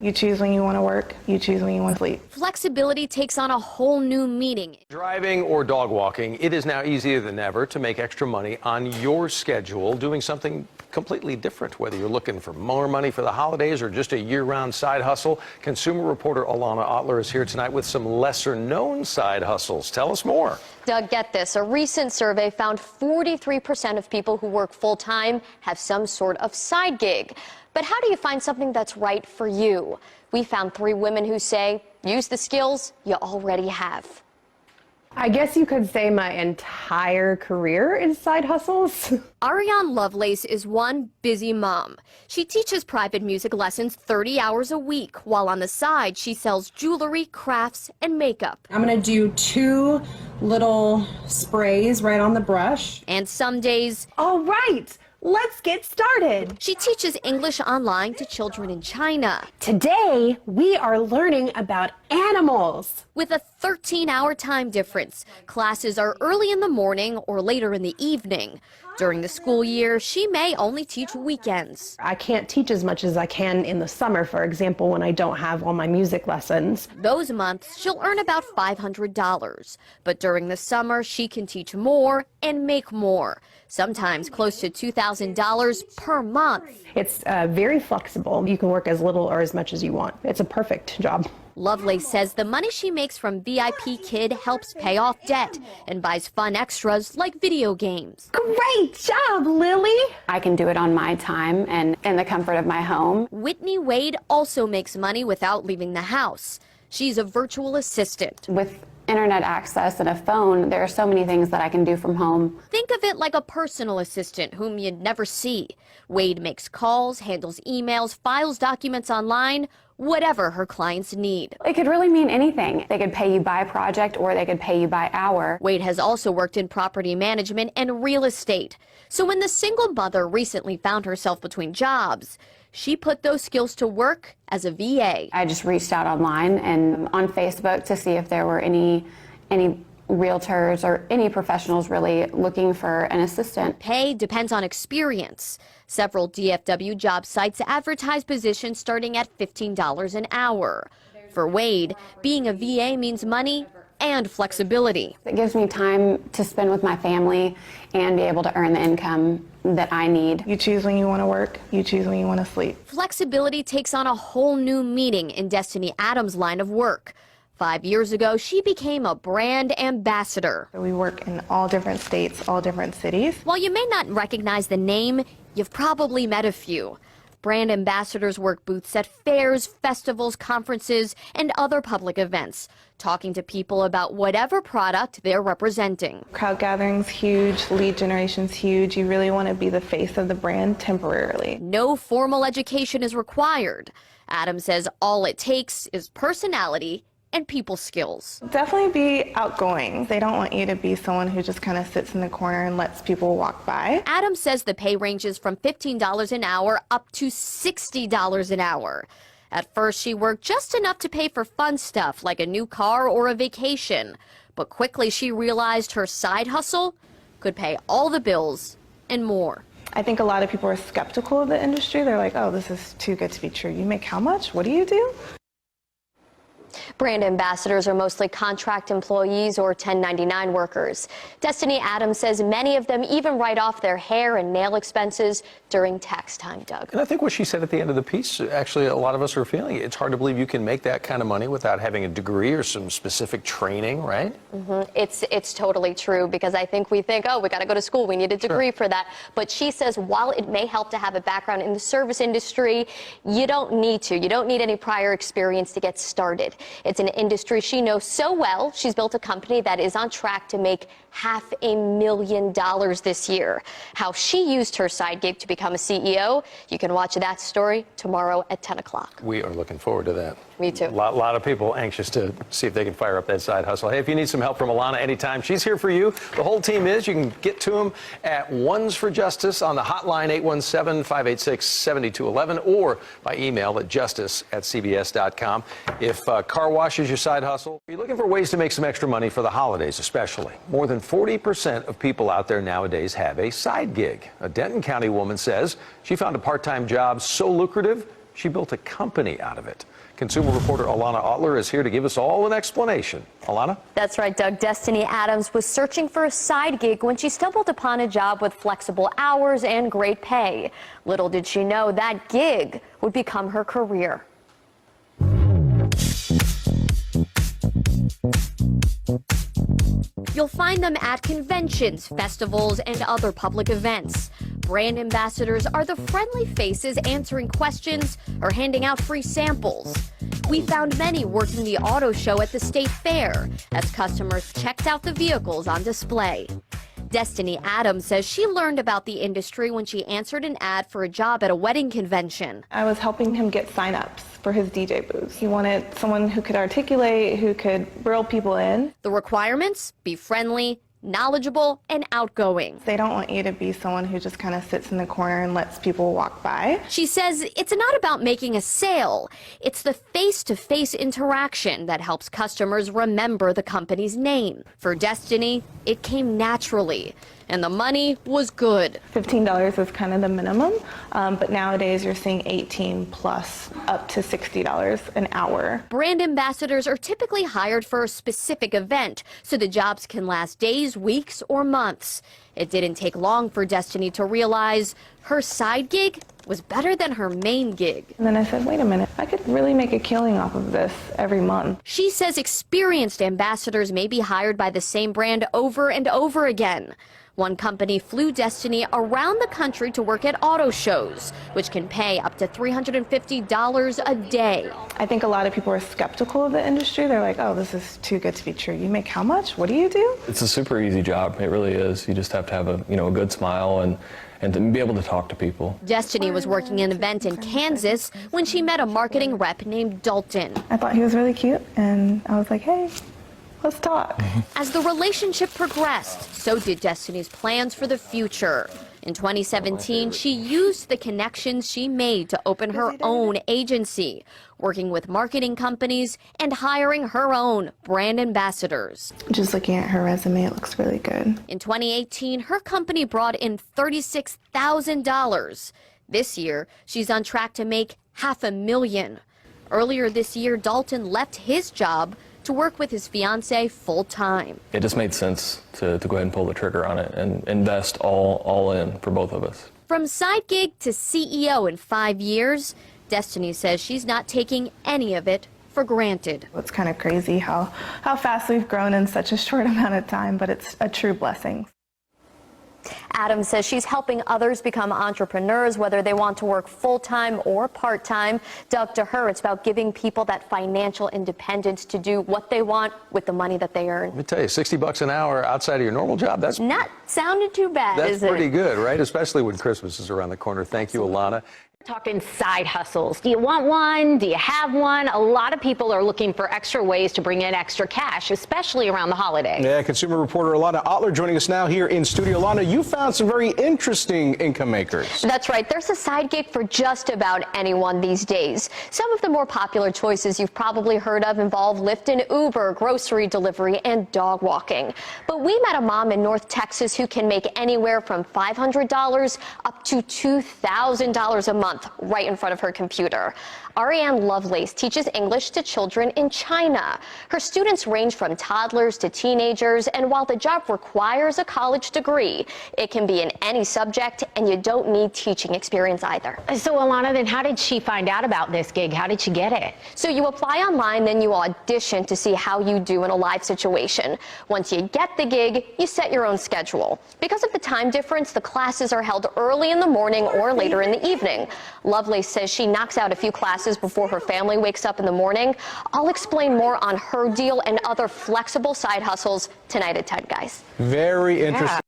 You choose when you want to work, you choose when you want to sleep. Flexibility takes on a whole new meaning. Driving or dog walking, it is now easier than ever to make extra money on your schedule, doing something completely different, whether you're looking for more money for the holidays or just a year-round side hustle. Consumer reporter Alana Otler is here tonight with some lesser-known side hustles. Tell us more. Doug, get this. A recent survey found 43% of people who work full-time have some sort of side gig. But how do you find something that's right for you? We found 3 women who say, use the skills you already have. I guess you could say my entire career is side hustles. Ariane Lovelace is one busy mom. She teaches private music lessons 30 hours a week, while on the side she sells jewelry, crafts, and makeup. I'm going to do 2 little sprays right on the brush. And some days, All right, let's get started. she teaches English online to children in China. Today, we are learning about animals. With a 13-hour time difference, classes are early in the morning or later in the evening. During the school year, she may only teach weekends. I can't teach as much as I can in the summer, for example, when I don't have all my music lessons. Those months, she'll earn about $500. But during the summer, she can teach more and make more, sometimes close to $2,000 per month. It's very flexible. You can work as little or as much as you want. It's a perfect job. Lovelace says the money she makes from VIP Kid helps pay off debt and buys fun extras like video games. Great job, Lily. I can do it on my time and in the comfort of my home. Whitney Wade also makes money without leaving the house. She's a virtual assistant. With internet access and a phone, there are so many things that I can do from home. Think of it like a personal assistant whom you'd never see. Wade makes calls, handles emails, files documents online, whatever her clients need. It could really mean anything. They could pay you by project or they could pay you by hour. Wade has also worked in property management and real estate. So when the single mother recently found herself between jobs, she put those skills to work as a VA. I just reached out online and on Facebook to see if there were any realtors or any professionals really looking for an assistant. Pay depends on experience. Several DFW job sites advertise positions starting at $15 an hour. For Wade, being a VA means money and flexibility. It gives me time to spend with my family and be able to earn the income that I need. You choose when you want to work, you choose when you want to sleep. Flexibility takes on a whole new meaning in Destiny Adams' line of work. 5 years ago, she became a brand ambassador. We work in all different states, all different cities. While you may not recognize the name, you've probably met a few. Brand ambassadors work booths at fairs, festivals, conferences, and other public events, talking to people about whatever product they're representing. Crowd gathering's huge, lead generation's huge. You really want to be the face of the brand temporarily. No formal education is required. Adams says all it takes is personality and people skills. Definitely be outgoing. They don't want you to be someone who just kind of sits in the corner and lets people walk by. Adams says the pay ranges from $15 an hour up to $60 an hour. At first, she worked just enough to pay for fun stuff like a new car or a vacation. But quickly she realized her side hustle could pay all the bills and more. I think a lot of people are skeptical of the industry. They're like, oh, this is too good to be true. You make how much? What do you do? Brand ambassadors are mostly contract employees or 1099 workers. Destiny Adams says many of them even write off their hair and nail expenses during tax time, Doug. And I think what she said at the end of the piece, actually a lot of us are feeling it. It's hard to believe you can make that kind of money without having a degree or some specific training, right? It's totally true, because I think we think, oh, we got to go to school, we need a degree for that. But she says while it may help to have a background in the service industry, you don't need to. You don't need any prior experience to get started. It's an industry she knows so well. She's built a company that is on track to make $500,000 this year. How she used her side gig to become a CEO, you can watch that story tomorrow at 10 o'clock. We are looking forward to that. Me too. A lot of people anxious to see if they can fire up that side hustle. Hey, if you need some help from Alana anytime, she's here for you. The whole team is. You can get to them at Ones for Justice on the hotline 817-586-7211 or by email at justice@cbs.com. If car wash is your side hustle, you're looking for ways to make some extra money for the holidays especially. More than 40% of people out there nowadays have a side gig. A Denton County woman says she found a part-time job so lucrative She built a company out of it. Consumer reporter Alana Otler is here to give us all an explanation. Alana? That's right, Doug. Destiny Adams was searching for a side gig when she stumbled upon a job with flexible hours and great pay. Little did she know that gig would become her career. You'll find them at conventions, festivals, and other public events. Brand ambassadors are the friendly faces answering questions or handing out free samples. We found many working the auto show at the state fair as customers checked out the vehicles on display. Destiny Adams says she learned about the industry when she answered an ad for a job at a wedding convention. I was helping him get sign-ups for his DJ booths. He wanted someone who could articulate, who could reel people in. The requirements? Be friendly, knowledgeable, and outgoing. They don't want you to be someone who just kind of sits in the corner and lets people walk by. She says it's not about making a sale. It's the face-to-face interaction that helps customers remember the company's name. For Destiny, it came naturally, and the money was good. $15 is kind of the minimum, but nowadays you're seeing $18 plus up to $60 an hour. Brand ambassadors are typically hired for a specific event, so the jobs can last days, weeks, or months. It didn't take long for Destiny to realize her side gig was better than her main gig. And then I said, wait a minute, I could really make a killing off of this every month. She says experienced ambassadors may be hired by the same brand over and over again. One company flew Destiny around the country to work at auto shows, which can pay up to $350 a day. I think a lot of people are skeptical of the industry. They're like, oh, this is too good to be true. You make how much? What do you do? It's a super easy job. It really is. You just have to have a good smile and to be able to talk to people. Destiny was working an event in Kansas when she met a marketing rep named Dalton. I thought he was really cute, and I was like, hey, let's talk. As the relationship progressed, so did Destiny's plans for the future. In 2017, she used the connections she made to open her own agency, working with marketing companies and hiring her own brand ambassadors. Just looking at her resume, it looks really good. In 2018, her company brought in $36,000. This year, she's on track to make $500,000. Earlier this year, Dalton left his job to work with his fiancee full-time. It just made sense to go ahead and pull the trigger on it and invest all in for both of us. From side gig to CEO in 5 years, Destiny says she's not taking any of it for granted. It's kind of crazy how fast we've grown in such a short amount of time, but it's a true blessing. Adams says she's helping others become entrepreneurs, whether they want to work full-time or part-time. Doug, to her, it's about giving people that financial independence to do what they want with the money that they earn. Let me tell you, $60 an hour outside of your normal job, that's Not sounding too bad, is it? pretty good, right? Especially when Christmas is around the corner. Thank you, Alana. Talking side hustles. Do you want one? Do you have one? A lot of people are looking for extra ways to bring in extra cash, especially around the holidays. Yeah, consumer reporter Alana Otler joining us now here in studio. Alana, you found some very interesting income makers. That's right. There's a side gig for just about anyone these days. Some of the more popular choices you've probably heard of involve Lyft and Uber, grocery delivery, and dog walking. But we met a mom in North Texas who can make anywhere from $500 up to $2,000 a month right in front of her computer. Ariane Lovelace teaches English to children in China. Her students range from toddlers to teenagers, and while the job requires a college degree, it can be in any subject, and you don't need teaching experience either. So, Alana, then how did she find out about this gig? How did she get it? So you apply online, then you audition to see how you do in a live situation. Once you get the gig, you set your own schedule. Because of the time difference, the classes are held early in the morning or later in the evening. Lovelace says she knocks out a few classes before her family wakes up in the morning. I'll explain more on her deal and other flexible side hustles tonight at 10, guys. Very interesting.